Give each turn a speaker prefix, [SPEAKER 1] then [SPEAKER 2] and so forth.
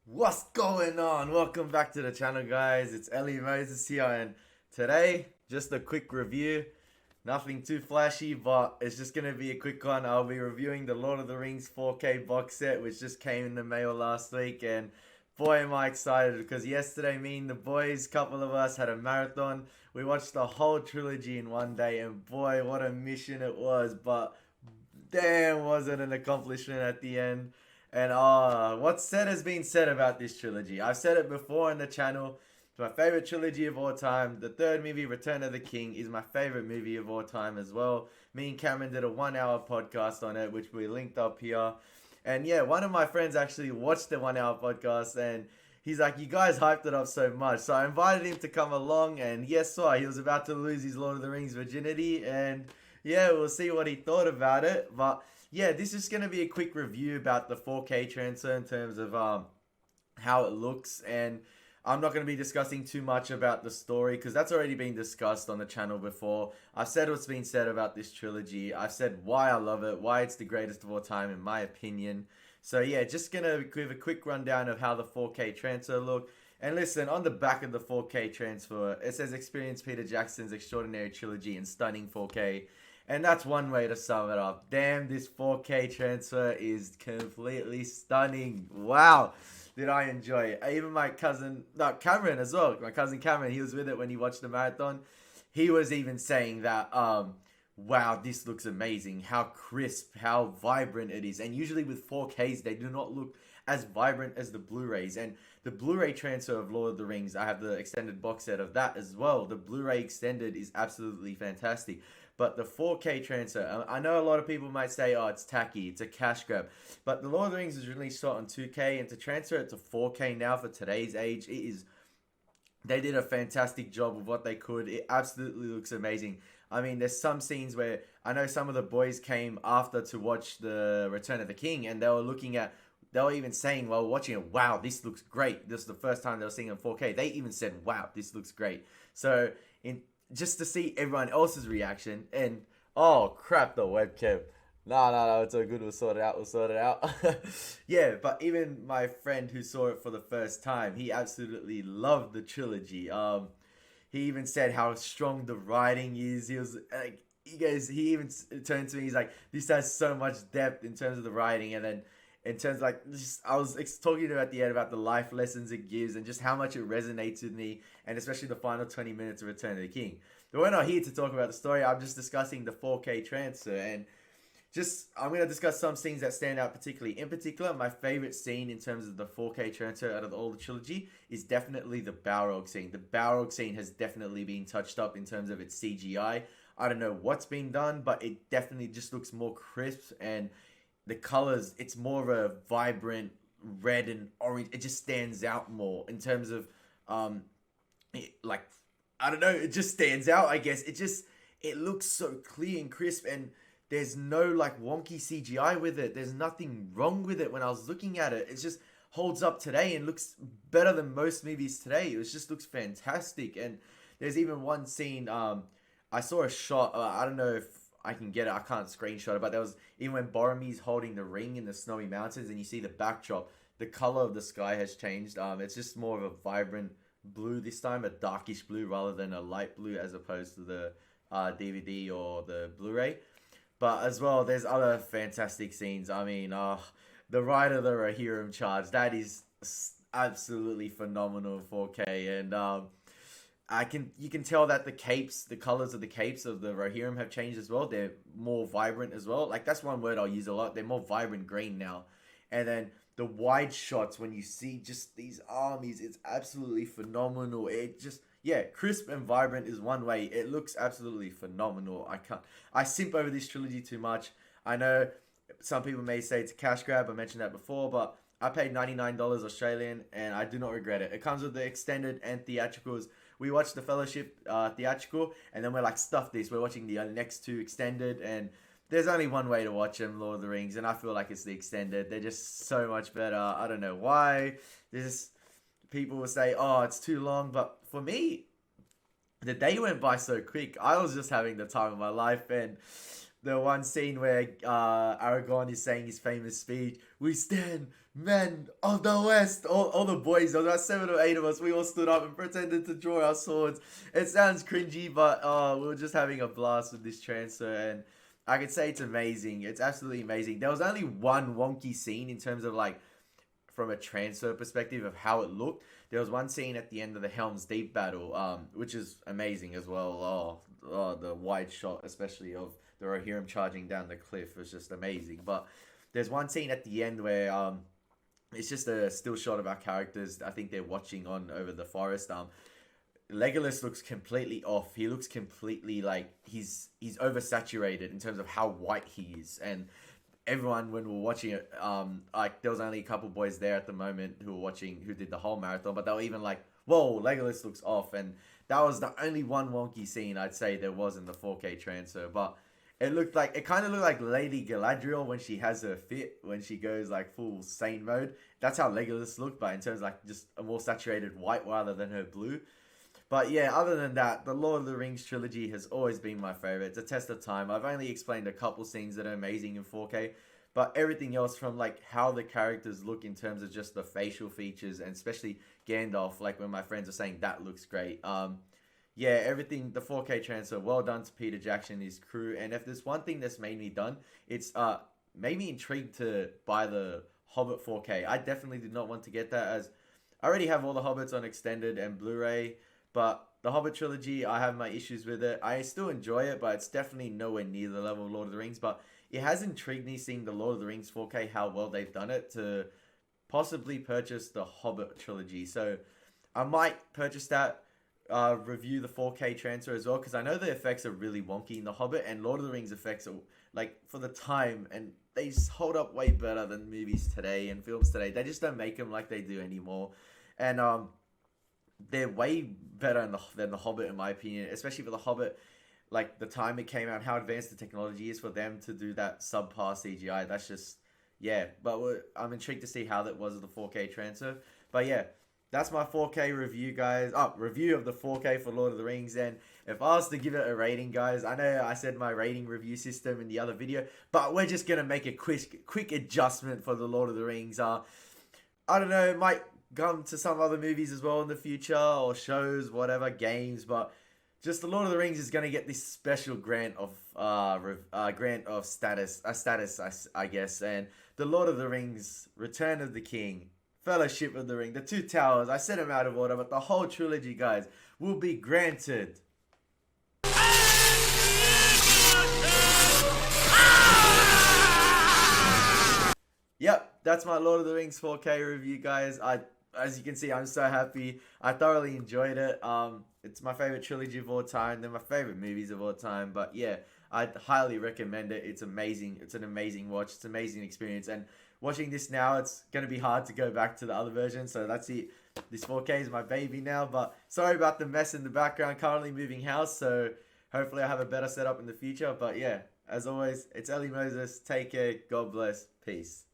[SPEAKER 1] What's going on? Welcome back to the channel, guys. It's Ellie Moses here, and today, just a quick review. Nothing too flashy, but it's just gonna be a quick one. I'll be reviewing the Lord of the Rings 4K box set, which just came in the mail last week, and boy, am I excited because yesterday, me and the boys, couple of us, had a marathon. We watched the whole trilogy in one day, and boy, what a mission it was! But damn, was it an accomplishment at the end? And what's said has been said about this trilogy. I've said it before on the channel. It's my favorite trilogy of all time. The third movie, Return of the King, is my favorite movie of all time as well. Me and Cameron did a 1 hour podcast on it, which we linked up here. And yeah, one of my friends actually watched the 1 hour podcast, and he's like, "You guys hyped it up so much." So I invited him to come along, and yes, sir, he was about to lose his Lord of the Rings virginity, and yeah, we'll see what he thought about it. But yeah, this is going to be a quick review about the 4K transfer in terms of how it looks, and I'm not going to be discussing too much about the story because that's already been discussed on the channel before. I've said what's been said about this trilogy. I've said why I love it, why it's the greatest of all time in my opinion. So yeah, just going to give a quick rundown of how the 4K transfer look. And listen, on the back of the 4K transfer, it says experience Peter Jackson's extraordinary trilogy in stunning 4K. And that's one way to sum it up. Damn, this 4K transfer is completely stunning. Wow. Did I enjoy it? Even my cousin, no, Cameron as well. My cousin Cameron, he was with it when he watched the marathon. He was even saying that, wow, this looks amazing. How crisp, how vibrant it is. And usually with 4Ks, they do not look as vibrant as the Blu-rays. And the Blu-ray transfer of Lord of the Rings, I have the extended box set of that as well. The Blu-ray extended is absolutely fantastic. But the 4K transfer, I know a lot of people might say, oh, it's tacky, it's a cash grab. But the Lord of the Rings was released shot on 2K, and to transfer it to 4K now for today's age, it is. They did a fantastic job with what they could. It absolutely looks amazing. I mean, there's some scenes where I know some of the boys came after to watch the Return of the King, and they were even saying while watching it, wow, this looks great. This is the first time they were seeing it in 4K. They even said, wow, this looks great. So in just to see everyone else's reaction, and oh crap, the webcam. No, it's all good. We'll sort it out. We'll sort it out. Yeah, but even my friend who saw it for the first time, he absolutely loved the trilogy. He even said how strong the writing is. He was like, he even turned to me. He's like, this has so much depth in terms of the writing, and then in terms of like, just, I was talking to him at the end about the life lessons it gives and just how much it resonates with me, and especially the final 20 minutes of Return of the King. But we're not here to talk about the story. I'm just discussing the 4K transfer, and just I'm gonna discuss some scenes that stand out particularly. In particular, my favorite scene in terms of the 4K transfer out of all the trilogy is definitely the Balrog scene. The Balrog scene has definitely been touched up in terms of its CGI. I don't know what's been done, but it definitely just looks more crisp, and the colors, it's more of a vibrant red and orange. It just stands out more in terms of like, I don't know, it just stands out, I guess. It looks so clear and crisp, and there's no like wonky CGI with it. There's nothing wrong with it when I was looking at it. It just holds up today and looks better than most movies today. It just looks fantastic. And there's even one scene, I saw a shot, I don't know if I can get it, I can't screenshot it, but there was, even when Boromir's holding the ring in the snowy mountains and you see the backdrop, the color of the sky has changed. It's just more of a vibrant blue this time, a darkish blue rather than a light blue as opposed to the DVD or the Blu-ray. But as well, there's other fantastic scenes. I mean, the Ride of the Rohirrim charge, that is absolutely phenomenal in 4K, and you can tell that the colors of the capes of the Rohirrim have changed as well. They're more vibrant as well. Like, that's one word I'll use a lot. They're more vibrant green now. And then the wide shots when you see just these armies, it's absolutely phenomenal. It just, yeah, crisp and vibrant is one way. It looks absolutely phenomenal. I simp over this trilogy too much. I know some people may say it's a cash grab. I mentioned that before, but I paid $99 Australian, and I do not regret it. It comes with the extended and theatricals. We watched the Fellowship theatrical, and then we're like, stuff this. We're watching the next two extended, and there's only one way to watch them, Lord of the Rings, and I feel like it's the extended. They're just so much better. I don't know why. There's people will say, oh, it's too long, but for me, the day went by so quick. I was just having the time of my life, and the one scene where Aragorn is saying his famous speech, "We stand men of the West, all the boys, there was about 7 or 8 of us, we all stood up and pretended to draw our swords. It sounds cringy, but we were just having a blast with this transfer, and I could say it's amazing. It's absolutely amazing. There was only one wonky scene in terms of like from a transfer perspective of how it looked. There was one scene at the end of the Helm's Deep battle, which is amazing as well. The wide shot, especially of the Rohirrim charging down the cliff, was just amazing. But there's one scene at the end where it's just a still shot of our characters. I think they're watching on over the forest. Legolas looks completely off. He looks completely like he's oversaturated in terms of how white he is. And everyone, when we were watching it, like there was only a couple boys there at the moment who were watching, who did the whole marathon, but they were even like, "Whoa, Legolas looks off." And that was the only one wonky scene I'd say there was in the 4K transfer. But it kind of looked like Lady Galadriel when she has her fit, when she goes like full Saint mode. That's how Legolas looked, but in terms of like just a more saturated white rather than her blue. But yeah, other than that, the Lord of the Rings trilogy has always been my favorite. It's a test of time. I've only explained a couple scenes that are amazing in 4K, but everything else, from like how the characters look in terms of just the facial features, and especially Gandalf, like when my friends are saying that looks great. Yeah, everything, the 4K transfer, well done to Peter Jackson and his crew. And if there's one thing that's made me done, it's made me intrigued to buy the Hobbit 4K. I definitely did not want to get that, as I already have all the Hobbits on extended and Blu-ray. But the Hobbit trilogy, I have my issues with it. I still enjoy it, but it's definitely nowhere near the level of Lord of the Rings. But it has intrigued me seeing the Lord of the Rings 4K, how well they've done it, to possibly purchase the Hobbit trilogy. So I might purchase that, review the 4K transfer as well, because I know the effects are really wonky in the Hobbit, and Lord of the Rings effects are, like, for the time, and they hold up way better than movies today and films today. They just don't make them like they do anymore. And they're way better than the Hobbit, in my opinion, especially for the Hobbit. Like the time it came out, how advanced the technology is for them to do that subpar CGI. That's just, yeah. But I'm intrigued to see how that was with the 4K transfer. But yeah, that's my 4K review, guys. Review of the 4K for Lord of the Rings. And if I was to give it a rating, guys, I know I said my rating review system in the other video, but we're just gonna make a quick adjustment for the Lord of the Rings. I don't know, it might come to some other movies as well in the future, or shows, whatever, games, but just the Lord of the Rings is gonna get this special grant of status, I guess. And the Lord of the Rings, Return of the King, Fellowship of the Ring, the Two Towers, I said them out of order, but the whole trilogy, guys, will be granted. Yep, that's my Lord of the Rings 4K review, guys. As you can see, I'm so happy. I thoroughly enjoyed it. It's my favorite trilogy of all time. They're my favorite movies of all time. But yeah, I'd highly recommend it. It's amazing. It's an amazing watch. It's an amazing experience. And watching this now, it's going to be hard to go back to the other version. So that's it. This 4K is my baby now. But sorry about the mess in the background. Currently moving house. So hopefully I have a better setup in the future. But yeah, as always, it's Ellie Moses. Take care. God bless. Peace.